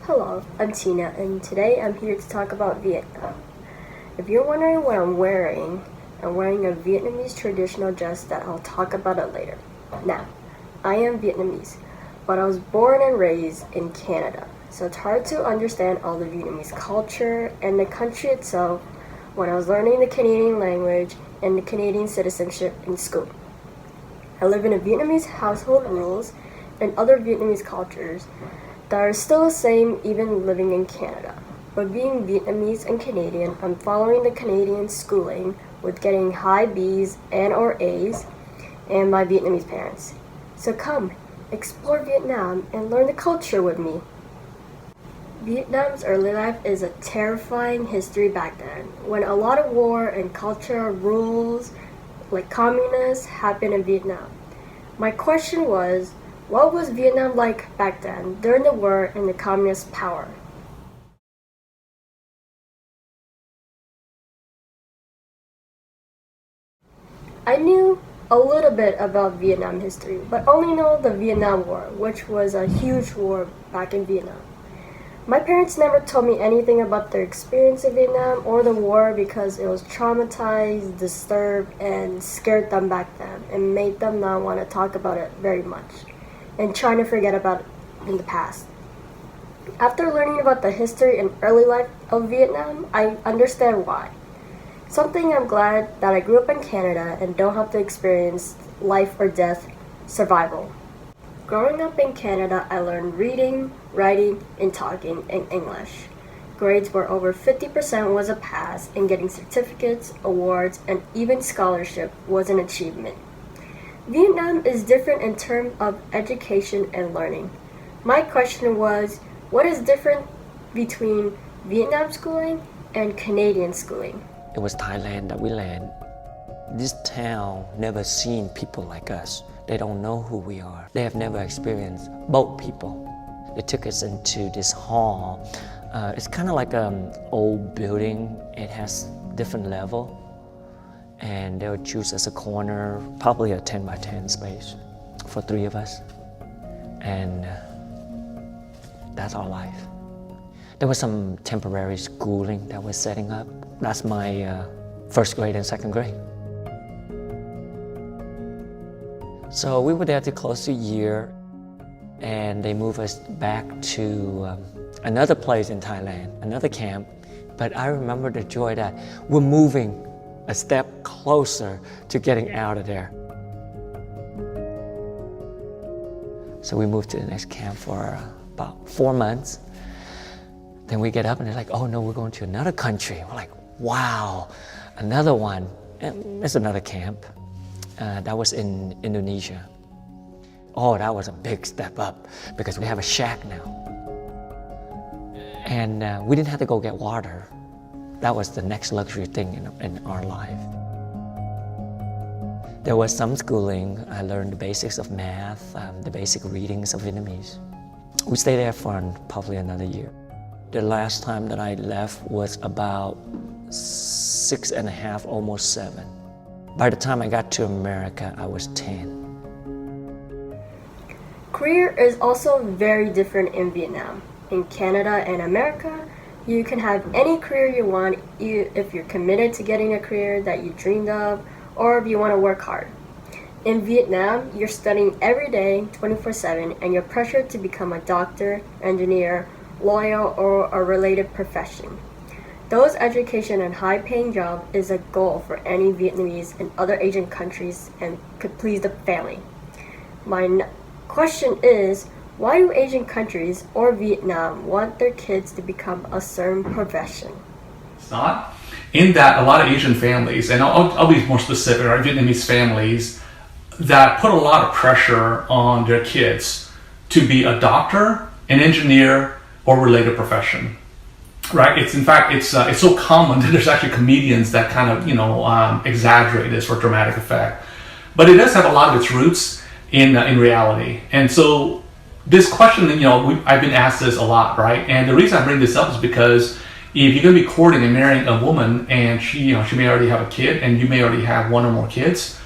Hello, I'm Tina, and today I'm here to talk about Vietnam. If you're wondering what I'm wearing a Vietnamese traditional dress that I'll talk about it later. Now, I am Vietnamese, but I was born and raised in Canada, so it's hard to understand all the Vietnamese culture and the country itself when I was learning the Canadian language and the Canadian citizenship in school. I live in a Vietnamese household rules and other Vietnamese cultures that are still the same even living in Canada. But being Vietnamese and Canadian, I'm following the Canadian schooling with getting high B's and or A's and my Vietnamese parents. So come, explore Vietnam and learn the culture with me. Vietnam's early life is a terrifying history back then, when a lot of war and cultural rules like communists happened in Vietnam. My question was, what was Vietnam like back then, during the war and the communist power? I knew a little bit about Vietnam history, but only know the Vietnam War, which was a huge war back in Vietnam. My parents never told me anything about their experience in Vietnam or the war because it was traumatized, disturbed, and scared them back then and made them not want to talk about it very much and trying to forget about it in the past. After learning about the history and early life of Vietnam, I understand why. Something I'm glad that I grew up in Canada and don't have to experience life or death survival. Growing up in Canada, I learned reading, writing, and talking in English. Grades where over 50% was a pass, and getting certificates, awards, and even scholarship was an achievement. Vietnam is different in terms of education and learning. My question was, what is different between Vietnam schooling and Canadian schooling? It was Thailand that we land. This town never seen people like us. They don't know who we are. They have never experienced boat people. They took us into this hall. It's kind of like an old building. It has different level. And they would choose as a corner, probably a 10 by 10 space for 3 of us. And that's our life. There was some temporary schooling that we're setting up. That's my first grade and second grade. So we were there to close to a year, and they moved us back to another place in Thailand, another camp. But I remember the joy that we're moving a step closer to getting out of there. So we moved to the next camp for about 4 months. Then we get up and they're like, oh no, we're going to another country. We're like, wow, another one. And it's another camp. That was in Indonesia. Oh, that was a big step up because we have a shack now. And we didn't have to go get water. That was the next luxury thing in our life. There was some schooling. I learned the basics of math, the basic readings of Vietnamese. We stayed there for probably another year. The last time that I left was about 6 and a half, almost 7. By the time I got to America, I was 10. Career is also very different in Vietnam. In Canada and America, you can have any career you want if you're committed to getting a career that you dreamed of or if you want to work hard. In Vietnam, you're studying every day, 24/7, and you're pressured to become a doctor, engineer, lawyer, or a related profession. Those education and high-paying job is a goal for any Vietnamese in other Asian countries and could please the family. My question is, why do Asian countries or Vietnam want their kids to become a certain profession? It's not. In that, a lot of Asian families, and I'll be more specific, right, Vietnamese families that put a lot of pressure on their kids to be a doctor, an engineer, or related profession. Right? It's so common that there's actually comedians that kind of exaggerate this for dramatic effect, but it does have a lot of its roots in reality. And so this question, I've been asked this a lot, right? And the reason I bring this up is because if you're going to be courting and marrying a woman, and she may already have a kid, and you may already have one or more kids,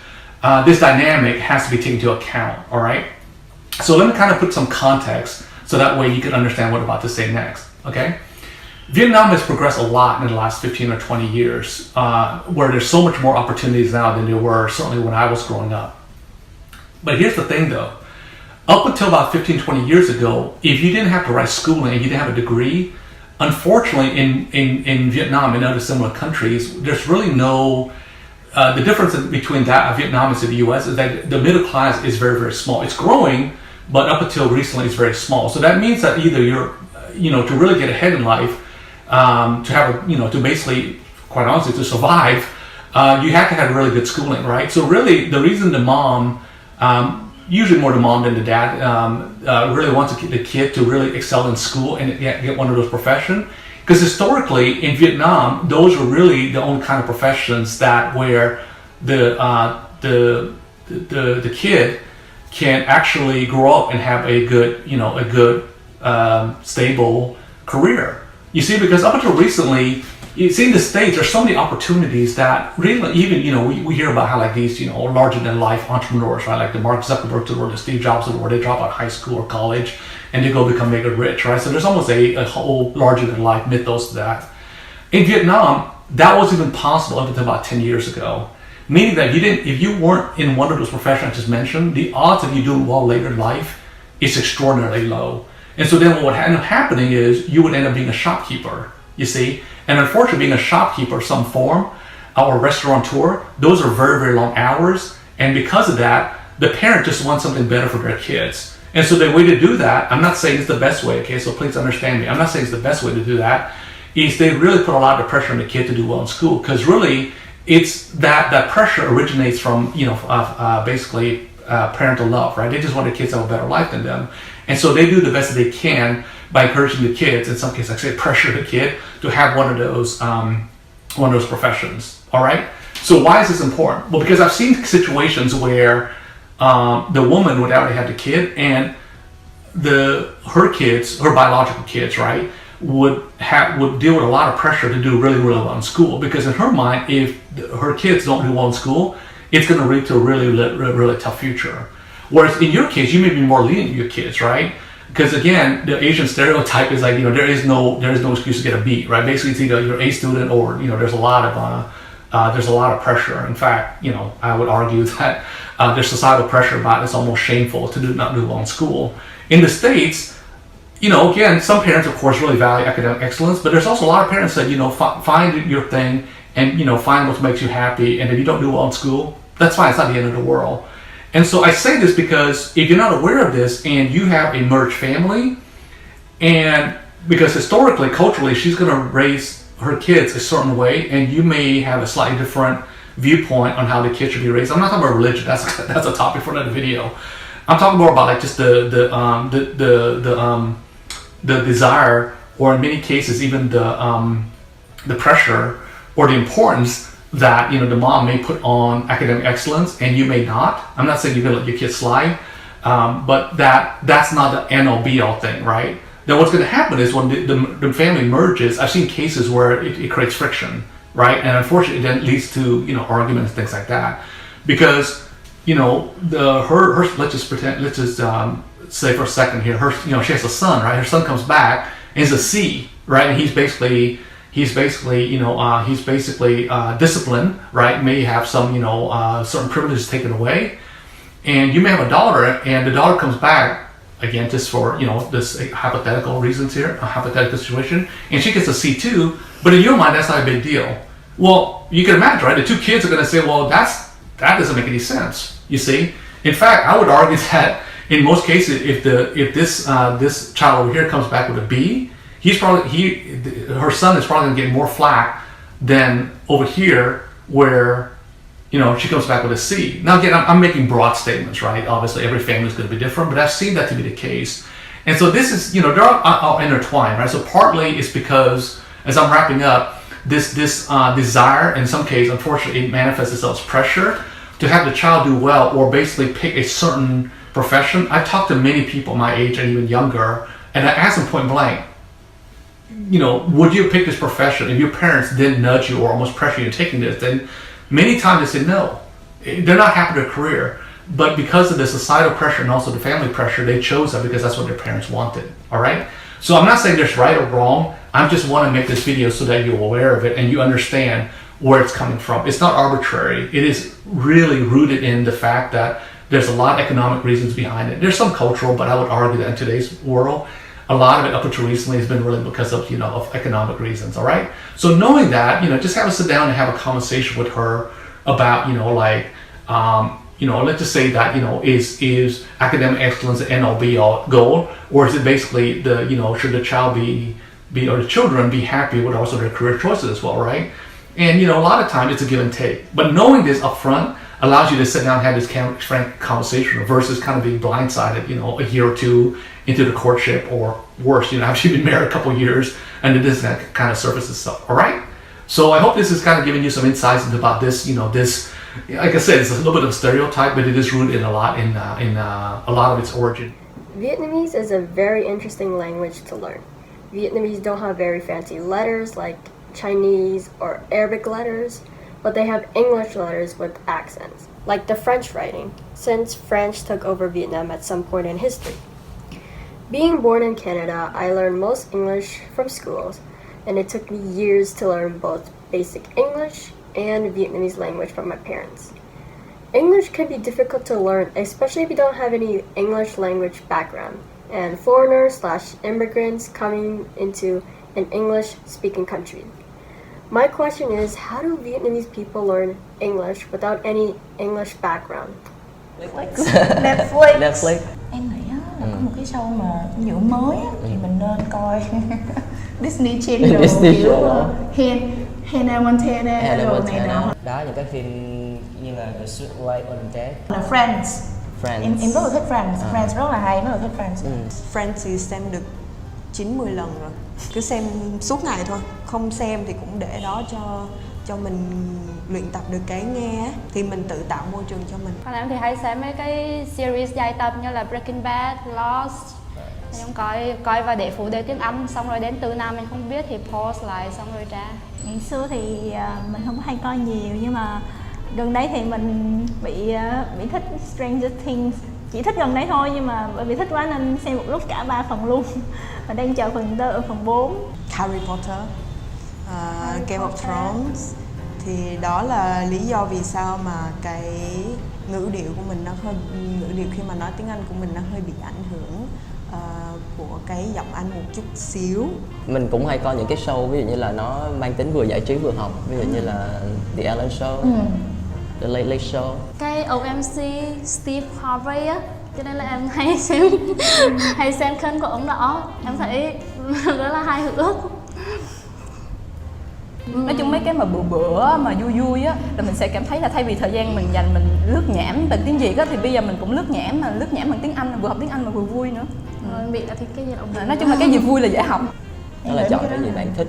this dynamic has to be taken into account. All right. So let me kind of put some context so that way you can understand what I'm about to say next, okay? Vietnam has progressed a lot in the last 15 or 20 years, where there's so much more opportunities now than there were certainly when I was growing up. But here's the thing though, up until about 15, 20 years ago, if you didn't have to write schooling and you didn't have a degree, unfortunately in Vietnam and other similar countries, there's really no, the difference between that Vietnam and the US is that the middle class is very, very small. It's growing, but up until recently it's very small. So that means that either you're, to really get ahead in life, to have, to basically, quite honestly, to survive, you have to have really good schooling, right? So really, the reason the mom, usually more the mom than the dad, really wants the kid to really excel in school and get one of those professions, because historically in Vietnam, those were really the only kind of professions that where the kid can actually grow up and have a good, stable career. You see, because up until recently, you see in the States, there's so many opportunities that really, even, we hear about how like these, larger than life entrepreneurs, right? Like the Mark Zuckerberg or the Steve Jobs, where they drop out of high school or college and they go become mega rich, right? So there's almost a whole larger than life mythos to that. In Vietnam, that wasn't even possible up until about 10 years ago. Meaning that if you weren't in one of those professions I just mentioned, the odds of you doing well later in life is extraordinarily low. And so then what would end up happening is you would end up being a shopkeeper, you see? And unfortunately, being a shopkeeper of some form or a restaurateur, those are very, very long hours. And because of that, the parent just wants something better for their kids. And so the way to do that, I'm not saying it's the best way, okay? So please understand me. I'm not saying it's the best way to do that, is they really put a lot of pressure on the kid to do well in school. Because really, it's that pressure originates from, basically parental love, right? They just want their kids to have a better life than them. And so they do the best that they can by encouraging the kids, in some cases, like say, pressure the kid to have one of those professions. All right. So why is this important? Well, because I've seen situations where the woman would already have the kid, and her biological kids, right, would deal with a lot of pressure to do really, really well in school. Because in her mind, if her kids don't do well in school, it's going to lead to a really, really, really tough future. Whereas in your case, you may be more lenient with your kids, right? Because again, the Asian stereotype is like, there is no excuse to get a B, right? Basically, it's either you're a student or, there's a lot of pressure. In fact, I would argue that there's societal pressure about it's almost shameful to not do well in school. In the States, again, some parents, of course, really value academic excellence, but there's also a lot of parents that, find your thing and, find what makes you happy. And if you don't do well in school, that's fine. It's not the end of the world. And so I say this because if you're not aware of this and you have a merged family, and because historically, culturally, she's going to raise her kids a certain way, and you may have a slightly different viewpoint on how the kids should be raised. I'm not talking about religion. That's a topic for another video. I'm talking more about like just the desire, or in many cases even the pressure or the importance that the mom may put on academic excellence, and you may not. I'm not saying you're gonna let your kids slide, but that's not the end all be all thing, right? Then what's going to happen is when the family merges, I've seen cases where it creates friction, right? And unfortunately, it then leads to arguments, things like that, because let's just say for a second here, she has a son, right? Her son comes back and he's a C, right? And he's basically disciplined, right? May have some, certain privileges taken away. And you may have a daughter, and the daughter comes back, again, just for, this hypothetical reasons here, a hypothetical situation, and she gets a C2, but in your mind, that's not a big deal. Well, you can imagine, right? The two kids are going to say, well, that doesn't make any sense, you see? In fact, I would argue that in most cases, if this child over here comes back with a B, her son is probably going to get more flack than over here where, she comes back with a C. Now again, I'm making broad statements, right? Obviously every family is going to be different, but I've seen that to be the case. And so this is, they're all intertwined, right? So partly it's because, as I'm wrapping up, this desire, in some cases, unfortunately, it manifests itself as pressure to have the child do well or basically pick a certain profession. I've talked to many people my age and even younger, and I asked them point blank, would you pick this profession if your parents didn't nudge you or almost pressure you into taking this? Then many times they say no. They're not happy with their career. But because of the societal pressure and also the family pressure, they chose that because that's what their parents wanted. All right. So I'm not saying there's right or wrong. I just want to make this video so that you're aware of it and you understand where it's coming from. It's not arbitrary. It is really rooted in the fact that there's a lot of economic reasons behind it. There's some cultural, but I would argue that in today's world, a lot of it up until recently has been really because of, of economic reasons. All right. So knowing that, just have a sit down and have a conversation with her about, let's just say that, is academic excellence the end all be all goal, or is it basically should the child be or the children be happy with also their career choices as well, right? And, a lot of times it's a give and take. But knowing this up front allows you to sit down and have this frank conversation versus kind of being blindsided, a year or two into the courtship, or worse, after you've been married a couple of years and this kind of surfaces stuff, all right? So I hope this is kind of giving you some insights into about this, this, like I said, it's a little bit of a stereotype, but it is rooted in a lot of its origin. Vietnamese is a very interesting language to learn. Vietnamese don't have very fancy letters like Chinese or Arabic letters, but they have English letters with accents, like the French writing, since French took over Vietnam at some point in history. Being born in Canada, I learned most English from schools, and it took me years to learn both basic English and Vietnamese language from my parents. English can be difficult to learn, especially if you don't have any English language background, and foreigners/immigrants coming into an English-speaking country. My question is, how do Vietnamese people learn English without any English background? Netflix. Em nghĩ á, là có một cái show mà dụ mới á, thì mình nên coi Disney Channel kiểu Hannah Montana đồ này nọ. Đó, những cái phim như là The Sweet Life of Death. Là Friends. Em rất là thích Friends. Friends rất là hay, rất là thích Friends. Friends thì xem được 9-10 lần rồi. Cứ xem suốt ngày thôi. Không xem thì cũng để đó cho mình luyện tập được cái nghe thì mình tự tạo môi trường cho mình. Còn em thì hay xem mấy cái series dài tập như là Breaking Bad, Lost. Em coi và để phụ đề tiếng Anh, xong rồi đến từ nào mình không biết thì pause lại xong rồi ra. Ngày xưa thì mình không hay coi nhiều, nhưng mà gần đây thì mình bị thích Stranger Things. Chỉ thích gần đây thôi, nhưng mà bởi vì thích quá nên xem một lúc cả 3 phần luôn. Và đang chờ phần 4. Harry Potter, Game of Thrones. Thì đó là lý do vì sao mà cái ngữ điệu của mình ngữ điệu khi mà nói tiếng Anh của mình nó hơi bị ảnh hưởng của cái giọng Anh một chút xíu. Mình cũng hay coi những cái show ví dụ như là nó mang tính vừa giải trí vừa học, ví dụ như là The Ellen Show, The Late Late Show. Cái OMC Steve Harvey á, cho nên là em hay xem kênh của ông đó. Em thấy rất là hài hước. Nói chung mấy cái mà bữa mà vui á là mình sẽ cảm thấy là thay vì thời gian mình dành mình lướt nhảm bằng tiếng Việt á, thì bây giờ mình cũng lướt nhảm bằng tiếng Anh, vừa học tiếng Anh mà vừa vui nữa. Bị là thích cái gì đâu. Nói chung là cái gì vui là dễ học. Đó là chọn cái gì bạn thích,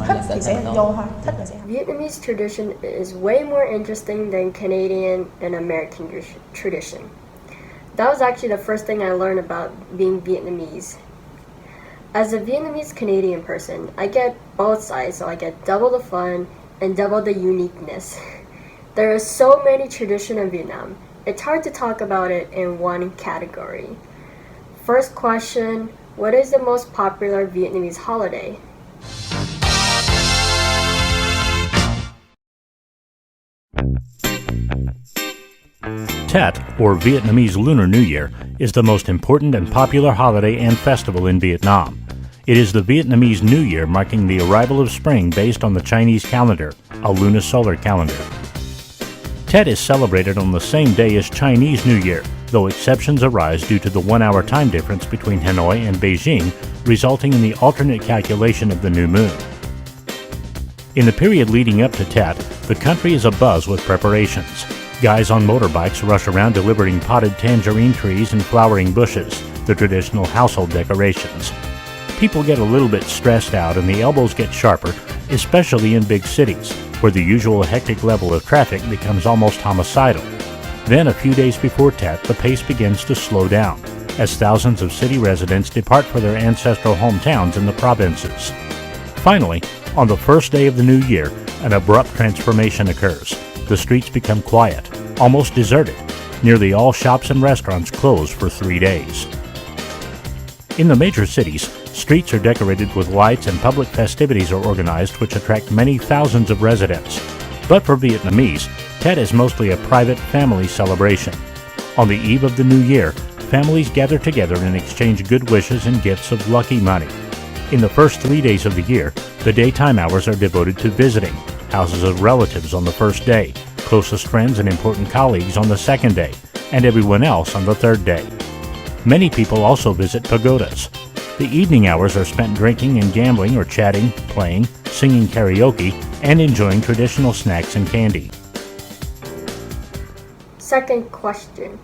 thích thì sẽ vô thôi, thích là sẽ học. Vietnamese tradition is way more interesting than Canadian and American tradition. That was actually the first thing I learned about being Vietnamese. As a Vietnamese Canadian person, I get both sides, so I get double the fun and double the uniqueness. There are so many traditions in Vietnam. It's hard to talk about it in one category. First question, what is the most popular Vietnamese holiday? Tet, or Vietnamese Lunar New Year, is the most important and popular holiday and festival in Vietnam. It is the Vietnamese New Year, marking the arrival of spring based on the Chinese calendar, a lunisolar calendar. Tet is celebrated on the same day as Chinese New Year, though exceptions arise due to the 1-hour time difference between Hanoi and Beijing, resulting in the alternate calculation of the new moon. In the period leading up to Tet, the country is abuzz with preparations. Guys on motorbikes rush around delivering potted tangerine trees and flowering bushes, the traditional household decorations. People get a little bit stressed out and the elbows get sharper, especially in big cities, where the usual hectic level of traffic becomes almost homicidal. Then, a few days before Tet, the pace begins to slow down, as thousands of city residents depart for their ancestral hometowns in the provinces. Finally, on the first day of the new year, an abrupt transformation occurs. The streets become quiet, almost deserted, Nearly all shops and restaurants close for 3 days. In the major cities, streets are decorated with lights and public festivities are organized which attract many thousands of residents. But for Vietnamese, Tet is mostly a private family celebration. On the eve of the new year, families gather together and exchange good wishes and gifts of lucky money. In the first 3 days of the year, the daytime hours are devoted to visiting, houses of relatives on the first day, closest friends and important colleagues on the second day, and everyone else on the third day. Many people also visit pagodas. The evening hours are spent drinking and gambling or chatting, playing, singing karaoke, and enjoying traditional snacks and candy. Second question.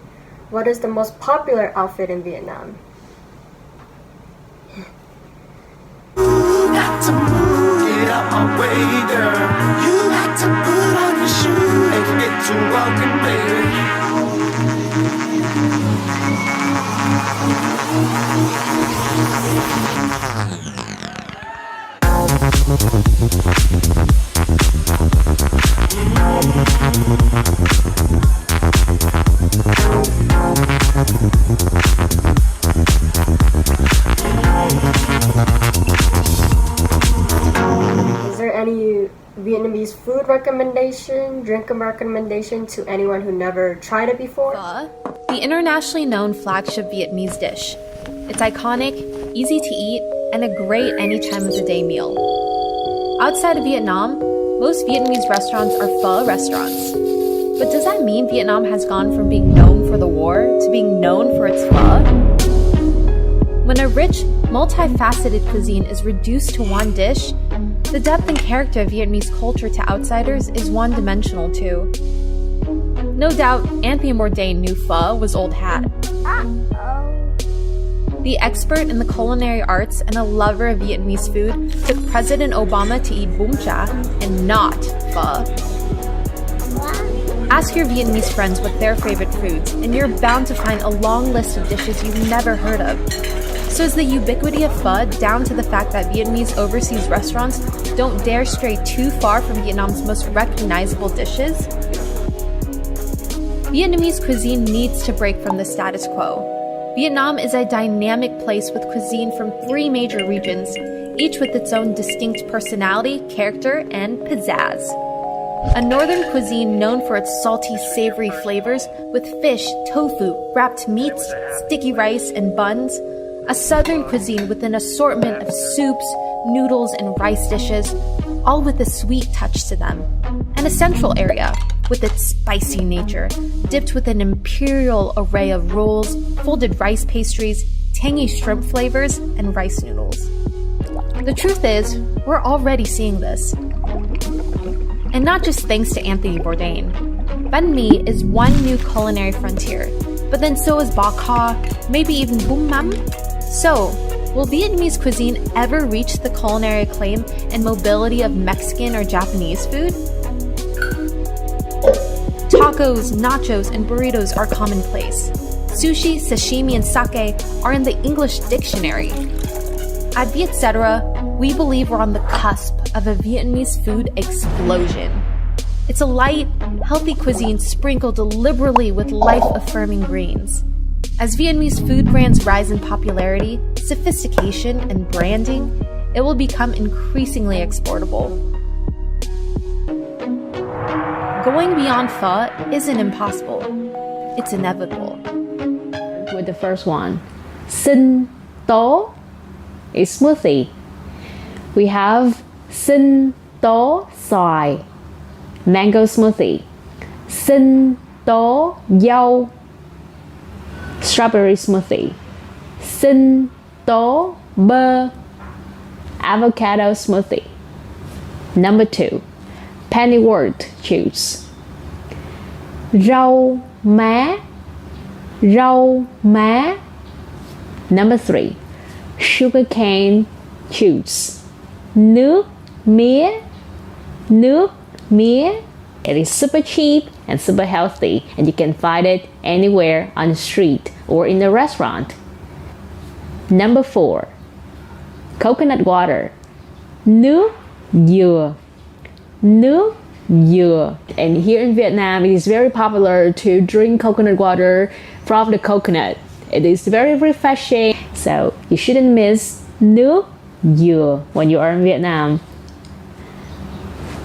What is the most popular outfit in Vietnam? Got to move, get out my way, girl. You got to put on your shoe and get to walking, baby. Is there any Vietnamese food recommendation, drink recommendation to anyone who never tried it before? Pho, the internationally known flagship Vietnamese dish. It's iconic, easy to eat, and a great any time of the day meal. Outside of Vietnam, most Vietnamese restaurants are pho restaurants. But does that mean Vietnam has gone from being known for the war to being known for its pho? When a rich, multifaceted cuisine is reduced to one dish, the depth and character of Vietnamese culture to outsiders is one-dimensional too. No doubt, Anthony Bourdain knew pho was old hat. The expert in the culinary arts and a lover of Vietnamese food took President Obama to eat bún chả and not pho. Ask your Vietnamese friends what their favorite foods, and you're bound to find a long list of dishes you've never heard of. So is the ubiquity of pho down to the fact that Vietnamese overseas restaurants don't dare stray too far from Vietnam's most recognizable dishes? Vietnamese cuisine needs to break from the status quo. Vietnam is a dynamic place with cuisine from 3 major regions, each with its own distinct personality, character, and pizzazz. A northern cuisine known for its salty, savory flavors with fish, tofu, wrapped meats, sticky rice, and buns. A southern cuisine with an assortment of soups, noodles, and rice dishes, all with a sweet touch to them. And a central area with its spicy nature, dipped with an imperial array of rolls, folded rice pastries, tangy shrimp flavors, and rice noodles. The truth is, we're already seeing this. And not just thanks to Anthony Bourdain. Banh mi is one new culinary frontier, but then so is bò kho, maybe even bún mắm. So, will Vietnamese cuisine ever reach the culinary acclaim and mobility of Mexican or Japanese food? Tacos, nachos, and burritos are commonplace. Sushi, sashimi, and sake are in the English dictionary. At Vietcetera, we believe we're on the cusp of a Vietnamese food explosion. It's a light, healthy cuisine sprinkled liberally with life-affirming greens. As Vietnamese food brands rise in popularity, sophistication, and branding, it will become increasingly exportable. Going beyond pho isn't impossible. It's inevitable. With the first one, sinh tố is smoothie. We have sinh tố xoài, mango smoothie, sinh tố dâu, strawberry smoothie, sinh tố bơ, avocado smoothie. Number 2, pennywort juice, rau má, rau má. Number 3, sugarcane juice, nước mía, nước mía. It is super cheap and super healthy, and you can find it anywhere on the street or in a restaurant. Number 4, coconut water, nước dừa, nước dừa. And here in Vietnam, it is very popular to drink coconut water from the coconut. It is very refreshing, so you shouldn't miss nước dừa when you are in Vietnam.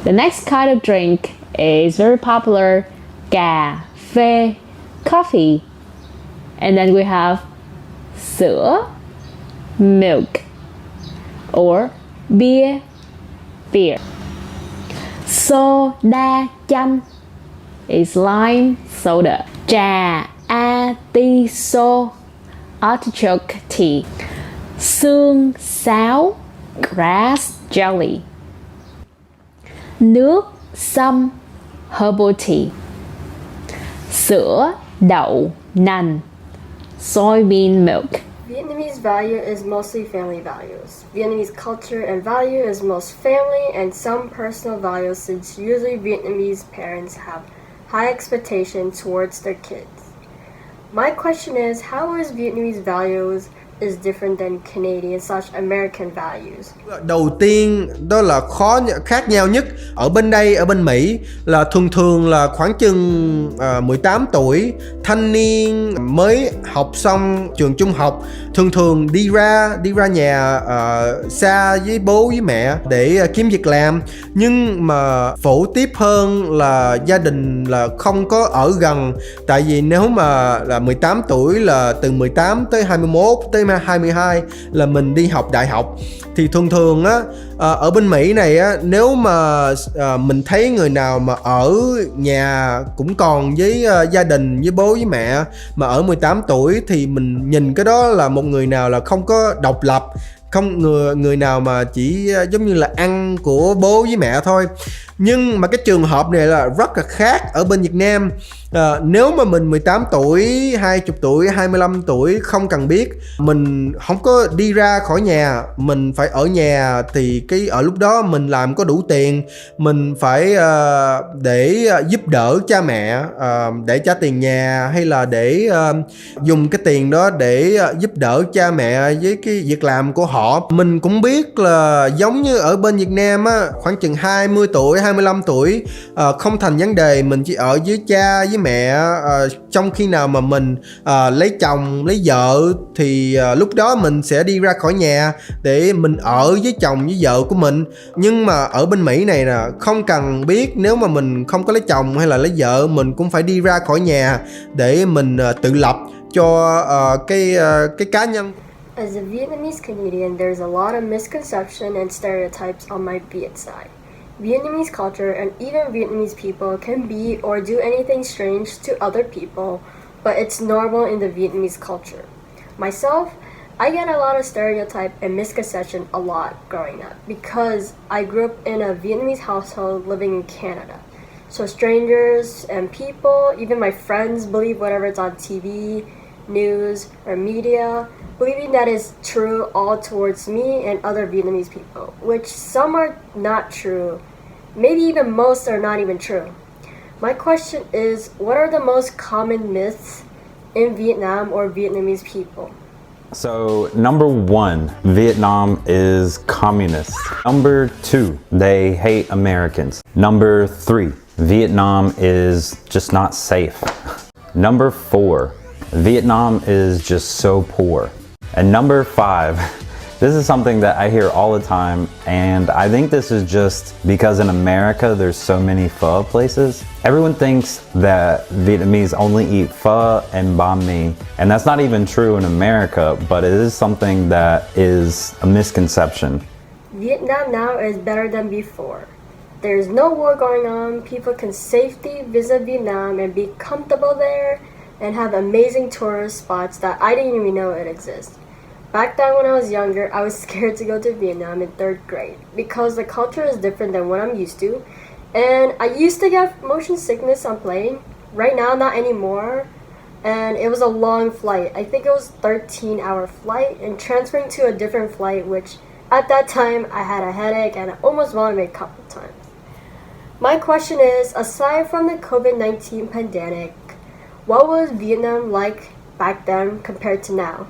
The next kind of drink is very popular, cà phê, coffee. And then we have sữa, milk, or beer. Soda chanh is lime soda. Trà atiso, artichoke tea. Xương sáo, grass jelly. Nước sâm, herbal tea. Sữa đậu nành, soybean milk. Vietnamese value is mostly family values. Vietnamese culture and value is most family and some personal values, since usually Vietnamese parents have high expectations towards their kids. My question is, how is Vietnamese values is different than Canadian/American values? Đầu tiên đó là khác nhau nhất ở bên đây, ở bên Mỹ là thường là khoảng chừng 18 tuổi, thanh niên mới học xong trường trung học, thường đi ra nhà xa với bố với mẹ để kiếm việc làm. Nhưng mà phổ tiếp hơn là gia đình là không có ở gần, tại vì nếu mà là 18 tuổi là từ 18 tới 21 tới 22 là mình đi học đại học. Thì thường á ở bên Mỹ này á, nếu mà mình thấy người nào mà ở nhà cũng còn với gia đình với bố với mẹ mà ở 18 tuổi thì mình nhìn cái đó là một người nào là không có độc lập, không người nào mà chỉ giống như là ăn của bố với mẹ thôi. Nhưng mà cái trường hợp này là rất là khác ở bên Việt Nam. Nếu mà mình 18 tuổi, 20 tuổi, 25 tuổi không cần biết, mình không có đi ra khỏi nhà, mình phải ở nhà thì ở lúc đó mình làm có đủ tiền, mình phải để giúp đỡ cha mẹ, để trả tiền nhà hay là để dùng cái tiền đó để giúp đỡ cha mẹ với cái việc làm của họ. Mình cũng biết là giống như ở bên Việt Nam á, khoảng chừng 20 tuổi, 25 tuổi không thành vấn đề, mình chỉ ở với cha với mẹ. Trong khi nào mà mình lấy chồng lấy vợ thì lúc đó mình sẽ đi ra khỏi nhà để mình ở với chồng với vợ của mình. Nhưng mà ở bên Mỹ này nè, không cần biết, nếu mà mình không có lấy chồng hay là lấy vợ, mình cũng phải đi ra khỏi nhà để mình tự lập cho cái cá nhân. As a Vietnamese Canadian, there's a lot of misconception and stereotypes on my Viet side. Vietnamese culture and even Vietnamese people can be or do anything strange to other people, but it's normal in the Vietnamese culture. Myself, I get a lot of stereotype and misconception a lot growing up because I grew up in a Vietnamese household living in Canada. So strangers and people, even my friends, believe whatever's on TV, news, or media, believing that is true all towards me and other Vietnamese people, which some are not true. Maybe even most are not even true. My question is, what are the most common myths in Vietnam or Vietnamese people? So, number 1, Vietnam is communist. Number 2, they hate Americans. Number 3, Vietnam is just not safe. Number 4, Vietnam is just so poor. And number 5, this is something that I hear all the time, and I think this is just because in America there's so many pho places. Everyone thinks that Vietnamese only eat pho and banh mi, and that's not even true in America, but it is something that is a misconception. Vietnam now is better than before. There's no war going on, people can safely visit Vietnam and be comfortable there and have amazing tourist spots that I didn't even know it exists. Back then when I was younger, I was scared to go to Vietnam in 3rd grade because the culture is different than what I'm used to. And I used to get motion sickness on plane. Right now, not anymore. And it was a long flight. I think it was 13-hour flight and transferring to a different flight, which at that time I had a headache and I almost vomited a couple times. My question is, aside from the COVID-19 pandemic, what was Vietnam like back then compared to now?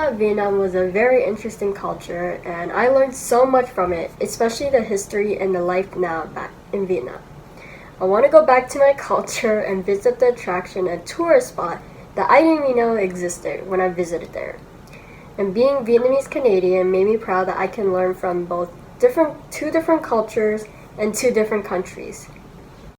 that Vietnam was a very interesting culture and I learned so much from it, especially the history and the life now back in Vietnam. I want to go back to my culture and visit the attraction and tourist spot that I didn't even know existed when I visited there. And being Vietnamese Canadian made me proud that I can learn from both two different cultures and two different countries.